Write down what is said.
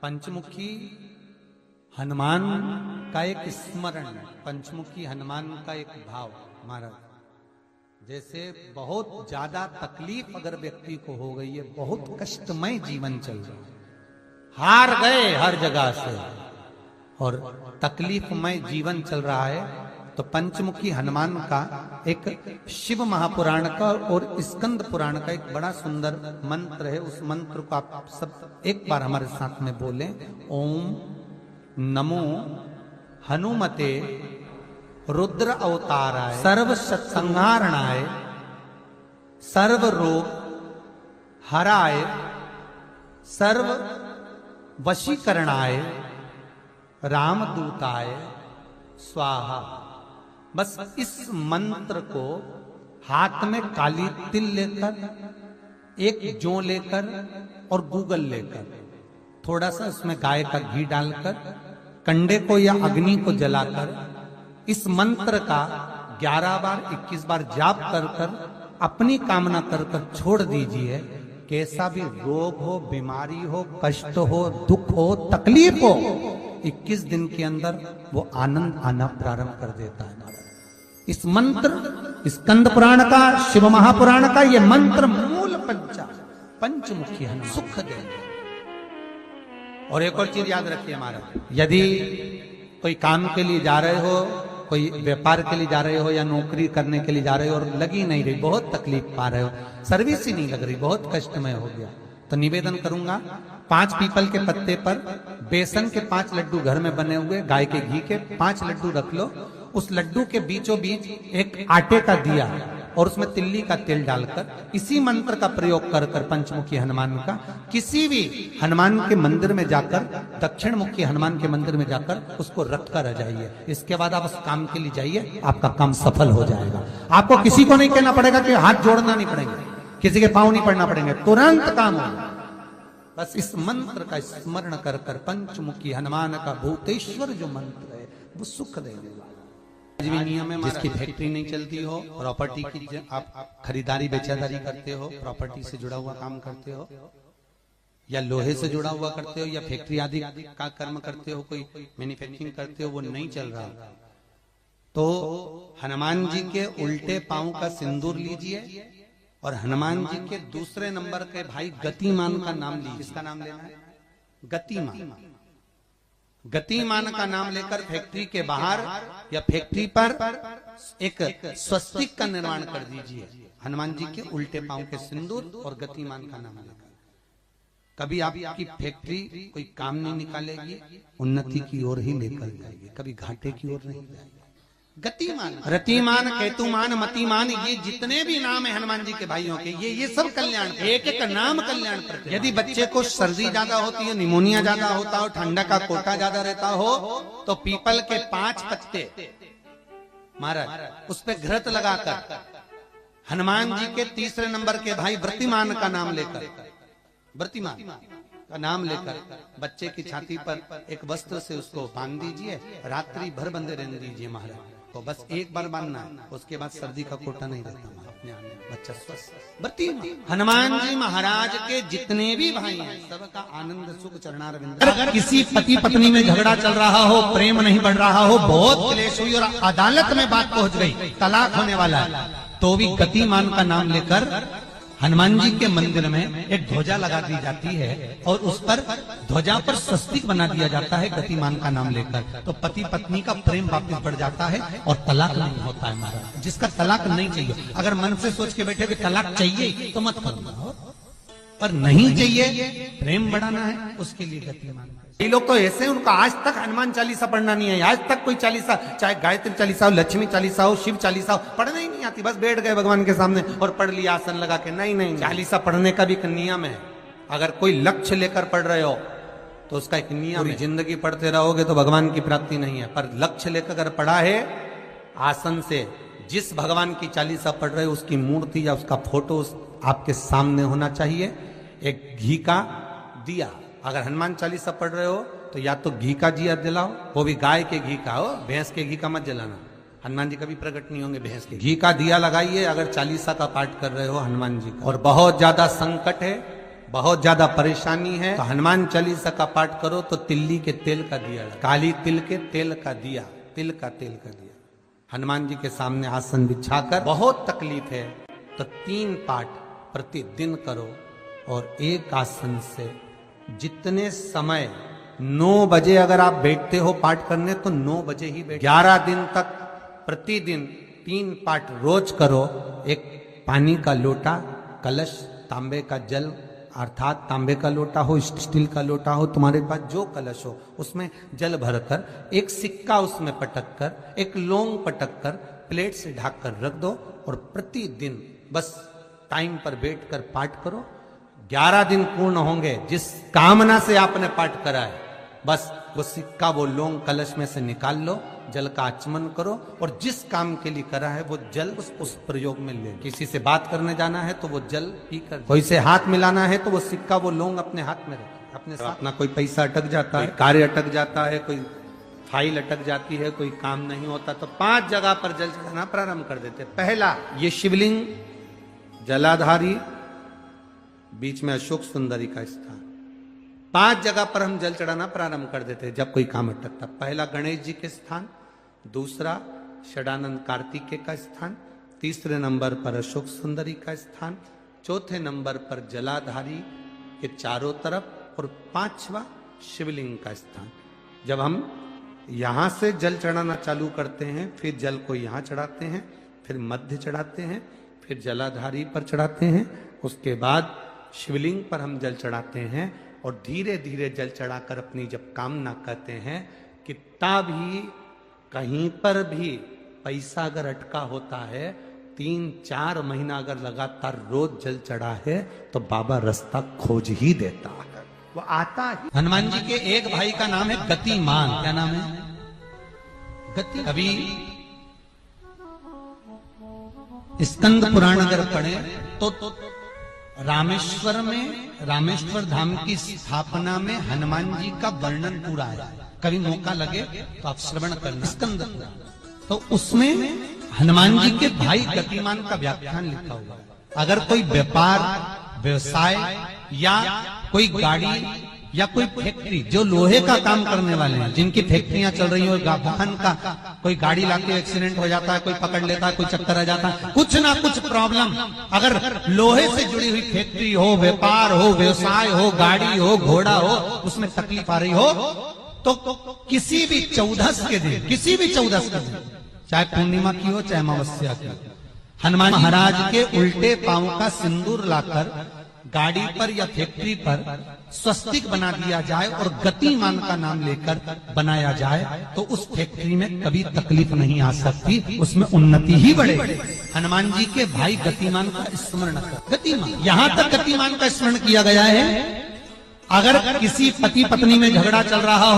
पंचमुखी हनुमान का एक स्मरण, पंचमुखी हनुमान का एक भाव महाराज। जैसे बहुत ज्यादा तकलीफ अगर व्यक्ति को हो गई है, बहुत कष्टमय जीवन चल रहा है, हार गए हर जगह से और तकलीफमय जीवन चल रहा है, तो पंचमुखी हनुमान का एक शिव महापुराण का और स्कंद पुराण का एक बड़ा सुंदर मंत्र है। उस मंत्र को आप सब एक बार हमारे साथ में बोलें। ओम नमो हनुमते रुद्र अवताराय सर्व संहारणाय सर्व रोग हराय सर्व वशीकरणाय रामदूताय स्वाहा। बस इस मंत्र को हाथ में काली तिल लेकर, एक जौ लेकर और गूगल लेकर, थोड़ा सा उसमें गाय का घी डालकर, कंडे को या अग्नि को जलाकर इस मंत्र का 11 बार 21 बार जाप कर कर अपनी कामना कर कर छोड़ दीजिए। कैसा भी रोग हो, बीमारी हो, कष्ट हो, दुख हो, तकलीफ हो, 21 दिन के अंदर वो आनंद आना प्रारंभ कर देता है। इस मंत्र, स्कंद पुराण का, शिव महापुराण का ये मंत्र मूल पंचमुखी हनुमान सुख देंगे। और एक और चीज याद रखिए महाराज, यदि कोई काम के लिए जा रहे हो, कोई व्यापार के लिए जा रहे हो या नौकरी करने के लिए जा रहे हो और लगी नहीं रही, बहुत तकलीफ पा रहे हो, सर्विस ही नहीं लग रही, बहुत कष्टमय हो गया, तो निवेदन करूंगा 5 पीपल के पत्ते पर बेसन के 5 लड्डू घर में बने हुए, गाय के घी के 5 लड्डू रख लो, उस लड्डू के बीचों बीच एक आटे का दिया और उसमें तिल्ली का तेल डालकर इसी मंत्र का प्रयोग कर कर पंचमुखी हनुमान का किसी भी हनुमान के मंदिर में जाकर, दक्षिण मुखी हनुमान के मंदिर में जाकर उसको रख कर आ जाइए। इसके बाद आप उस काम के लिए जाइए, आपका काम सफल हो जाएगा। आपको किसी को नहीं कहना पड़ेगा कि हाथ जोड़ना नहीं पड़ेंगे, किसी के पांव नहीं पड़ना पड़ेंगे, तुरंत काम होगा। बस इस मंत्र का स्मरण कर कर पंचमुखी हनुमान का भूतेश्वर जो मंत्र है वो सुख देने वाला। नियम है, जिसकी फैक्ट्री नहीं चलती हो, प्रॉपर्टी की आप खरीदारी बेचादारी करते हो, प्रॉपर्टी से जुड़ा हुआ काम करते हो या लोहे से जुड़ा हुआ करते हो या फैक्ट्री आदि का कर्म करते हो, कोई मैन्युफैक्चरिंग करते हो, वो नहीं चल रहा, तो हनुमान जी के उल्टे पांव का सिंदूर लीजिए और हनुमान जी के दूसरे नंबर के भाई गतिमान का नाम लीजिए। किसका नाम लेना है? गतिमान। गतिमान का नाम लेकर फैक्ट्री के बाहर या फैक्ट्री पर एक स्वस्तिक का निर्माण कर दीजिए, हनुमान जी के उल्टे पांव के सिंदूर और गतिमान का नाम लेकर। कभी आपकी फैक्ट्री कोई काम नहीं निकालेगी, उन्नति की ओर ही लेकर जाएगी, कभी घाटे की ओर नहीं जाएगी। गतिमान, रतिमान, केतुमान, मतिमान, ये जितने भी नाम है हनुमान जी के भाइयों के, ये सब कल्याण, एक एक नाम कल्याण पर। यदि बच्चे को सर्दी ज्यादा होती है, निमोनिया ज्यादा होता हो, ठंडा का कोटा ज्यादा रहता हो, तो पीपल के 5 पत्ते महाराज उस पे घृत लगाकर हनुमान जी के तीसरे नंबर के भाई व्रतिमान का नाम लेकर, व्रतिमान का नाम लेकर बच्चे की छाती पर एक वस्त्र से उसको बांध दीजिए, रात्रि भर बंधे रहने दीजिए महाराज। तो बस एक बार बांधना है, उसके बाद सर्दी का कोटा नहीं रहता, बच्चा स्वस्थ। हनुमान जी महाराज के जितने भी भाई हैं सबका आनंद सुख चरणारविंद। अगर किसी पति पत्नी में झगड़ा चल रहा हो, प्रेम नहीं बढ़ रहा हो, बहुत क्लेश हुई और अदालत में बात पहुंच गई, तलाक होने वाला है, तो भी गतिमान का नाम लेकर हनुमान जी के मंदिर में एक ध्वजा लगा दी जाती है और उस पर ध्वजा पर स्वस्तिक बना दिया जाता है गतिमान का नाम लेकर। तो पति पत्नी का प्रेम वापस बढ़ जाता है और तलाक नहीं होता है महाराज। जिसका तलाक नहीं चाहिए, अगर मन से सोच के बैठे कि तलाक चाहिए तो मत करो, पर नहीं चाहिए, प्रेम बढ़ाना है, उसके लिए गतिमान। ये लोग तो ऐसे, उनको आज तक हनुमान चालीसा पढ़ना नहीं है, आज तक कोई चालीसा, चाहे गायत्री चालीसा हो, लक्ष्मी चालीसा हो, शिव चालीसा हो, पढ़ना ही नहीं आती। बस बैठ गए भगवान के सामने और पढ़ लिया आसन लगा के। नहीं, चालीसा पढ़ने का भी एक नियम है। अगर कोई लक्ष्य लेकर पढ़ रहे हो तो उसका एक नियम है। जिंदगी पढ़ते रहोगे तो भगवान की प्राप्ति नहीं है, पर लक्ष्य लेकर अगर पढ़ा है आसन से, जिस भगवान की चालीसा पढ़ रहे हो उसकी मूर्ति या उसका फोटो आपके सामने होना चाहिए। एक घी का दिया, अगर हनुमान चालीसा पढ़ रहे हो तो या तो घी का दिया जलाओ, वो भी गाय के घी का हो, भैंस के घी का मत जलाना, हनुमान जी कभी प्रकट नहीं होंगे भैंस के घी का दिया लगाइए अगर चालीसा का पाठ कर रहे हो हनुमान जी का। और बहुत ज्यादा संकट है, बहुत ज्यादा परेशानी है तो हनुमान चालीसा का पाठ करो तो तिल्ली के तेल का दिया, काली तिल के तेल का दिया, तिल का तेल का दिया हनुमान जी के सामने आसन बिछाकर, बहुत तकलीफ है तो 3 पाठ प्रतिदिन करो और एक आसन से जितने समय 9 बजे अगर आप बैठते हो पाठ करने तो 9 बजे ही बैठ, 11 दिन तक प्रतिदिन 3 पाठ रोज करो। एक पानी का लोटा, कलश, तांबे का जल अर्थात तांबे का लोटा हो, स्टील का लोटा हो, तुम्हारे पास जो कलश हो उसमें जल भरकर एक सिक्का उसमें पटक कर, एक लौंग पटक कर प्लेट से ढक कर रख दो और प्रतिदिन बस टाइम पर बैठकर पाठ करो। 11 दिन पूर्ण होंगे, जिस कामना से आपने पाठ करा है बस वो सिक्का, वो लौंग कलश में से निकाल लो, जल का आचमन करो और जिस काम के लिए करा है वो जल उस प्रयोग में ले। किसी से बात करने जाना है तो वो जल पी कर, कोई से हाथ मिलाना है तो वो सिक्का, वो लौंग अपने हाथ में रखे, अपने साथ। अपना कोई पैसा अटक जाता है, कार्य अटक जाता है, कोई फाइल अटक जाती है, कोई काम नहीं होता तो 5 जगह पर जल चढ़ाना प्रारंभ कर देते। पहला ये शिवलिंग, जलाधारी, बीच में अशोक सुंदरी का स्थान, 5 जगह पर हम जल चढ़ाना प्रारंभ कर देते जब कोई काम अटकता। पहला गणेश जी के स्थान, दूसरा षडानंद कार्तिकेय का स्थान, तीसरे नंबर पर अशोक सुंदरी का स्थान, चौथे नंबर पर जलाधारी के चारों तरफ और 5वां शिवलिंग का स्थान। जब हम यहां से जल चढ़ाना चालू करते हैं फिर जल को यहां चढ़ाते हैं, फिर मध्य चढ़ाते हैं, फिर जलाधारी पर चढ़ाते हैं, उसके बाद शिवलिंग पर हम जल चढ़ाते हैं और धीरे धीरे जल चढ़ाकर अपनी जब कामना करते हैं, कितना भी कहीं पर भी पैसा अगर अटका होता है 3-4 महीना अगर लगातार रोज जल चढ़ा है तो बाबा रास्ता खोज ही देता है, वो आता ही। हनुमान जी के एक भाई का नाम है गतिमान। क्या नाम है? गति। अभी स्कंद पुराण अगर पढ़े तो रामेश्वर में, रामेश्वर धाम की स्थापना में हनुमान जी का वर्णन पूरा है। कभी मौका लगे तो आप श्रवण करना स्कंद पुराण, तो उसमें हनुमान जी के भाई गतिमान का व्याख्यान लिखा हुआ है। अगर कोई व्यापार, व्यवसाय या कोई गाड़ी या कोई फैक्ट्री, जो लोहे का काम करने वाले हैं, जिनकी फैक्ट्रियां चल रही हो, वाहन का कोई गाड़ी लाके एक्सीडेंट हो जाता है, कोई पकड़ लेता है, कोई चक्कर आ जाता है, कुछ ना कुछ प्रॉब्लम, अगर लोहे से जुड़ी हुई फैक्ट्री हो, व्यापार हो, व्यवसाय हो, गाड़ी हो, घोड़ा हो, उसमें तकलीफ आ रही हो तो किसी भी 14 के दिन, किसी भी 14 के दिन, चाहे पूर्णिमा की हो चाहे अमावस्या की, हनुमान महाराज के उल्टे पांव का सिंदूर लाकर गाड़ी पर या फैक्ट्री पर स्वस्तिक बना दिया जाए और गतिमान का नाम लेकर बनाया जाए तो उस फैक्ट्री में कभी तकलीफ नहीं आ सकती, उसमें उन्नति ही बढ़ेगी। हनुमान जी के भाई गतिमान का स्मरण कर, गतिमान, यहां तक गतिमान का स्मरण किया गया है। अगर किसी पति पत्नी में झगड़ा चल रहा हो,